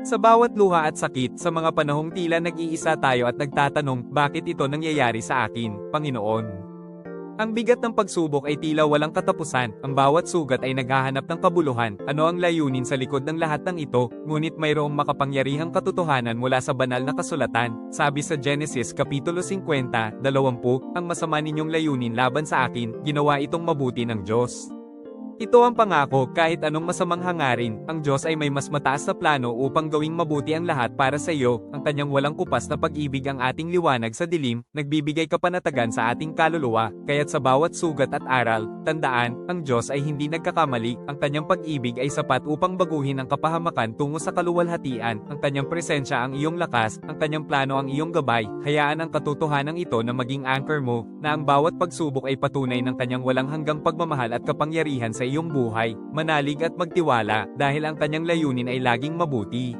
Sa bawat luha at sakit, sa mga panahong tila nag-iisa tayo at nagtatanong, bakit ito nangyayari sa akin, Panginoon? Ang bigat ng pagsubok ay tila walang katapusan, ang bawat sugat ay naghahanap ng kabuluhan, ano ang layunin sa likod ng lahat ng ito, ngunit mayroong makapangyarihang katotohanan mula sa banal na kasulatan, sabi sa Genesis Kapitulo 50:20, ang masama ninyong layunin laban sa akin, ginawa itong mabuti ng Diyos. Ito ang pangako, kahit anong masamang hangarin, ang Diyos ay may mas mataas na plano upang gawing mabuti ang lahat para sa iyo, ang kanyang walang kupas na pag-ibig ang ating liwanag sa dilim, nagbibigay kapanatagan sa ating kaluluwa, kaya't sa bawat sugat at aral, tandaan, ang Diyos ay hindi nagkakamali, ang kanyang pag-ibig ay sapat upang baguhin ang kapahamakan tungo sa kaluwalhatian, ang kanyang presensya ang iyong lakas, ang kanyang plano ang iyong gabay, hayaan ang katotohanan ito na maging anchor mo, na ang bawat pagsubok ay patunay ng kanyang walang hanggang pagmamahal at kapangyarihan sa iyong buhay, manalig at magtiwala, dahil ang kanyang layunin ay laging mabuti.